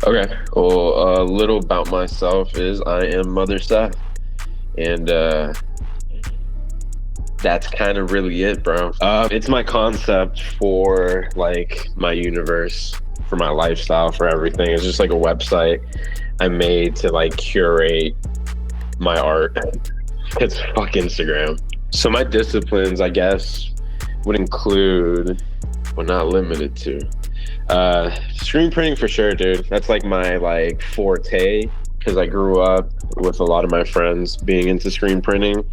Okay. Well, a little about myself is I am Motherseth, and that's kind of really it, bro. It's my concept for like my universe, for my lifestyle, for everything. It's just like a website I made to like curate my art. It's fuck Instagram. So my disciplines, I guess, would include, but not limited to, screen printing for sure, dude. That's like my like forte because I grew up with a lot of my friends being into screen printing,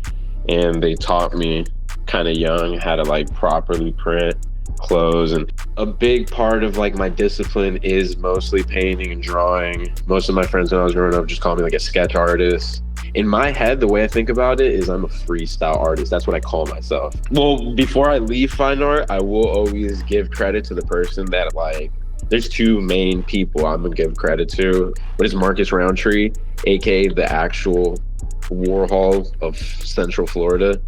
and they taught me kind of young how to like properly print clothes. And a big part of like my discipline is mostly painting and drawing. Most of my friends when I was growing up just called me like a sketch artist. In my head, the way I think about it is I'm a freestyle artist. That's what I call myself. Well, before I leave fine art, I will always give credit to the person that like, there's two main people I'm gonna give credit to. What is Marcus Roundtree, aka the actual Warhol of Central Florida,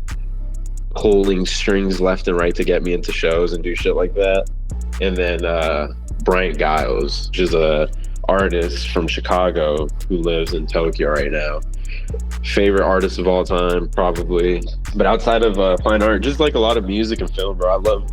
pulling strings left and right to get me into shows and do shit like that. And then Bryant Giles, which is a artist from Chicago who lives in Tokyo right now. Favorite artist of all time, probably. But outside of fine art, just like a lot of music and film, bro. I love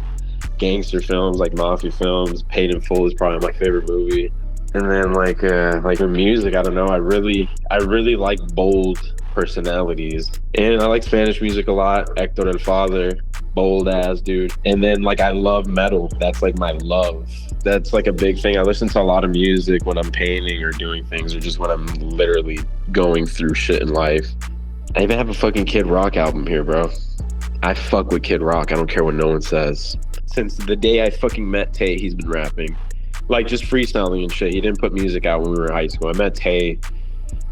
gangster films, like mafia films. Paid in Full is probably my favorite movie. And then like in music, I don't know. I really like bold personalities, and I like Spanish music a lot. Hector El Father, bold ass dude. And then like I love metal. That's like my love. That's like a big thing. I listen to a lot of music when I'm painting or doing things, or just when I'm literally going through shit in life. I even have a fucking Kid Rock album here, bro. I fuck with Kid Rock. I don't care what no one says. Since the day I fucking met Tay, he's been rapping. Like just freestyling and shit. He didn't put music out when we were in high school. I met Tay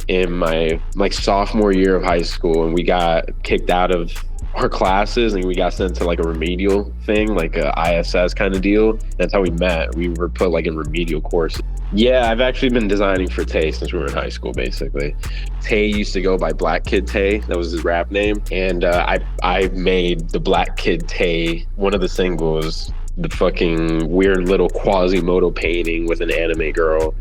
in my like sophomore year of high school, and we got kicked out of our classes and we got sent to like a remedial thing, like a ISS kind of deal. That's how we met. We were put like in remedial courses. Yeah, I've actually been designing for Tay since we were in high school, basically. Tay used to go by Black Kid Tay. That was his rap name. And I made the Black Kid Tay, one of the singles, the fucking weird little Quasimodo painting with an anime girl.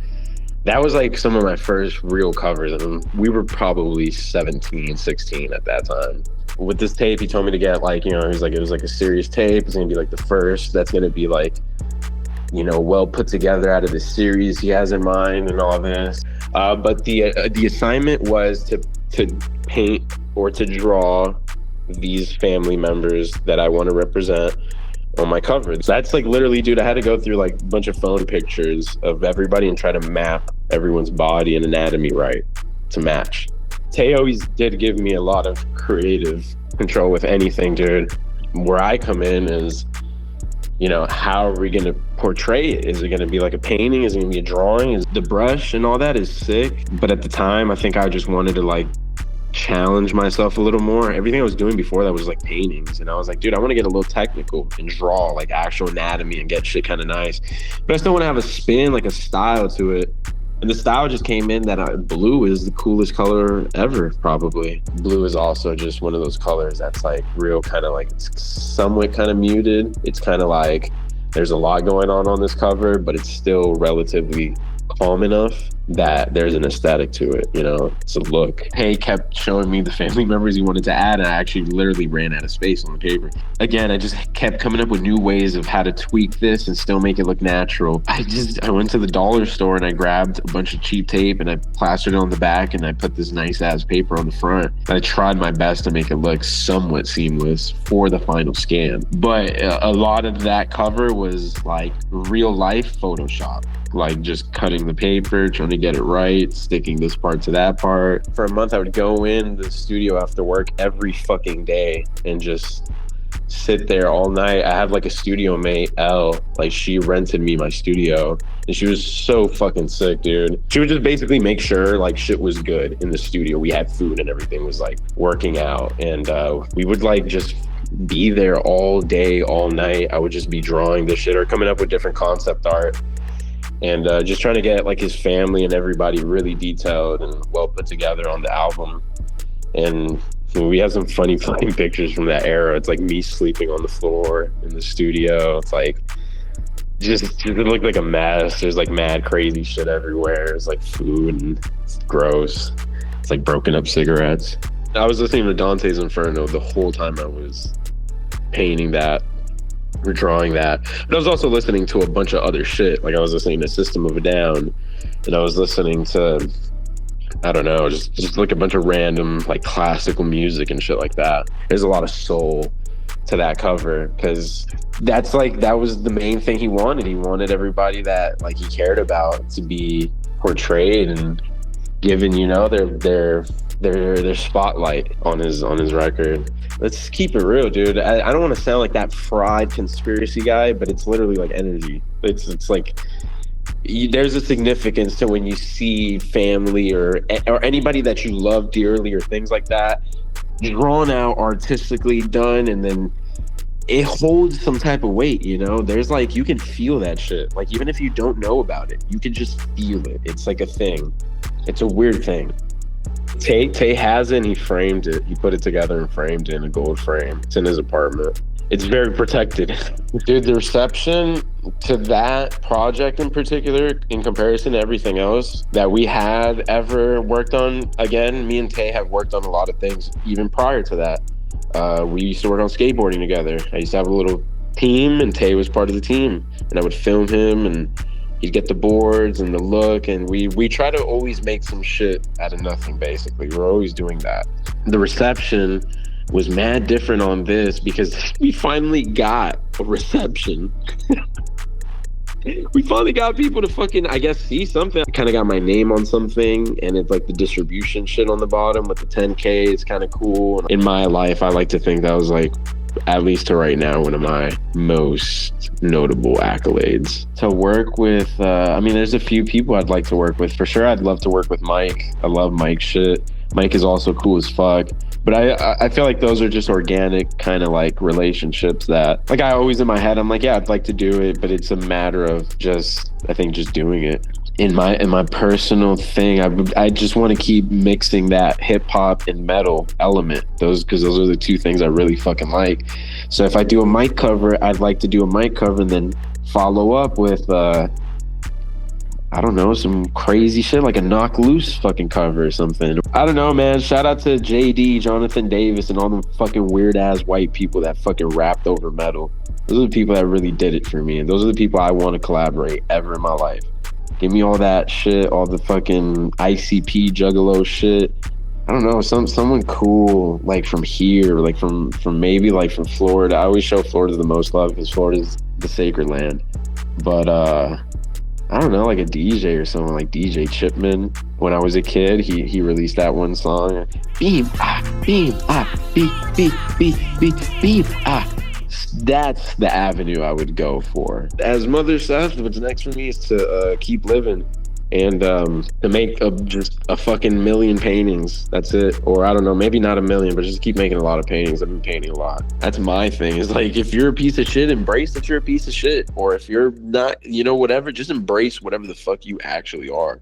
That was like some of my first real covers, and we were probably 17, 16 at that time. With this tape, he told me to get like, you know, he was like, it was like a serious tape. It's gonna be like the first that's gonna be like, you know, well put together out of the series he has in mind and all this. But the assignment was to paint or to draw these family members that I want to represent on my cover. So that's like literally, dude, I had to go through like a bunch of phone pictures of everybody and try to map everyone's body and anatomy right to match. Tay always did give me a lot of creative control with anything, dude. Where I come in is, you know, how are we going to portray it? Is it going to be like a painting? Is it going to be a drawing? Is the brush and all that is sick. But at the time, I think I just wanted to like challenge myself a little more. Everything I was doing before that was like paintings, and I was like, dude, I want to get a little technical and draw like actual anatomy and get shit kind of nice, but I still want to have a spin, like a style to it. And the style just came in that blue is the coolest color ever, probably. Blue is also just one of those colors that's like real kind of like, it's somewhat kind of muted. It's kind of like there's a lot going on this cover, but it's still relatively calm enough that there's an aesthetic to it, you know, it's a look. He kept showing me the family members he wanted to add, and I actually literally ran out of space on the paper. Again, I just kept coming up with new ways of how to tweak this and still make it look natural. I went to the dollar store and I grabbed a bunch of cheap tape and I plastered it on the back, and I put this nice ass paper on the front. I tried my best to make it look somewhat seamless for the final scan. But a lot of that cover was like real life Photoshop, like just cutting the paper, trying to get it right, sticking this part to that part. For a month, I would go in the studio after work every fucking day and just sit there all night. I had like a studio mate, Elle, like she rented me my studio, and she was so fucking sick, dude. She would just basically make sure like shit was good in the studio. We had food and everything was like working out, and we would like just be there all day, all night. I would just be drawing this shit or coming up with different concept art. And just trying to get like his family and everybody really detailed and well put together on the album. And you know, we have some funny fucking pictures from that era. It's like me sleeping on the floor in the studio. It's like Just it looked like a mess. There's like mad crazy shit everywhere. It's like food and it's gross. It's like broken up cigarettes. I was listening to Dontay's Inferno the whole time I was painting that or drawing that. But I was also listening to a bunch of other shit. Like I was listening to System of a Down, and I was listening to, I don't know, just like a bunch of random like classical music and shit like that. There's a lot of soul to that cover because that's like, that was the main thing he wanted. He wanted everybody that like he cared about to be portrayed and given, you know, their spotlight on his record. Let's keep it real, dude. I don't want to sound like that fried conspiracy guy, but it's literally like energy. It's like there's a significance to when you see family or anybody that you love dearly or things like that drawn out, artistically done, and then it holds some type of weight, you know? There's like, you can feel that shit. Like, even if you don't know about it, you can just feel it. It's like a thing. It's a weird thing. Tay has it and he framed it. He put it together and framed it in a gold frame. It's in his apartment. It's very protected. Dude, the reception to that project in particular, in comparison to everything else that we had ever worked on, again, me and Tay have worked on a lot of things even prior to that. We used to work on skateboarding together. I used to have a little team and Tay was part of the team. And I would film him and he'd get the boards and the look. And we try to always make some shit out of nothing, basically. We're always doing that. The reception was mad different on this because we finally got a reception. We finally got people to fucking, I guess, see something. I kind of got my name on something, and it's like the distribution shit on the bottom with the 10K. It's kind of cool. In my life, I like to think that was like, at least to right now, one of my most notable accolades. To work with, I mean, there's a few people I'd like to work with. For sure, I'd love to work with Mike. I love Mike's shit. Mike is also cool as fuck. But I feel like those are just organic kind of like relationships that, like, I always in my head, I'm like, yeah, I'd like to do it, but it's a matter of just, I think, just doing it. In my personal thing, I just want to keep mixing that hip hop and metal element, because those are the two things I really fucking like. So if I do a mic cover, I'd like to do a mic cover and then follow up with I don't know, some crazy shit like a Knock Loose fucking cover or something. I don't know, man. Shout out to JD, Jonathan Davis, and all them fucking weird ass white people that fucking rapped over metal. Those are the people that really did it for me. And those are the people I want to collaborate ever in my life. Give me all that shit, all the fucking ICP Juggalo shit. I don't know, someone cool, like from here, like from maybe like from Florida. I always show Florida the most love because Florida's the sacred land. But I don't know, like a DJ or someone like DJ Chipman. When I was a kid, he released that one song, beam beam beep beep beep beep beep That's the avenue I would go for. As Motherseth, what's next for me is to keep living and to make just a fucking million paintings. That's it. Or I don't know, maybe not a million, but just keep making a lot of paintings. I've been painting a lot. That's my thing. Is like, if you're a piece of shit, embrace that you're a piece of shit. Or if you're not, you know, whatever, just embrace whatever the fuck you actually are.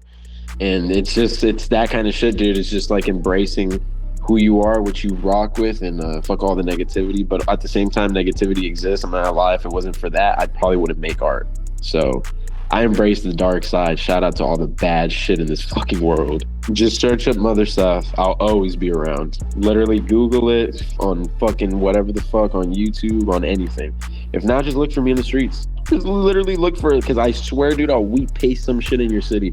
And it's that kind of shit, dude. It's just like embracing who you are, what you rock with, and fuck all the negativity. But at the same time, negativity exists. I'm not gonna lie, if it wasn't for that, I probably wouldn't make art. So I embrace the dark side. Shout out to all the bad shit in this fucking world. Just search up Motherseth. I'll always be around. Literally Google it on fucking whatever the fuck, on YouTube, on anything. If not, just look for me in the streets. Just literally look for it, because I swear, dude, I'll wheat paste some shit in your city.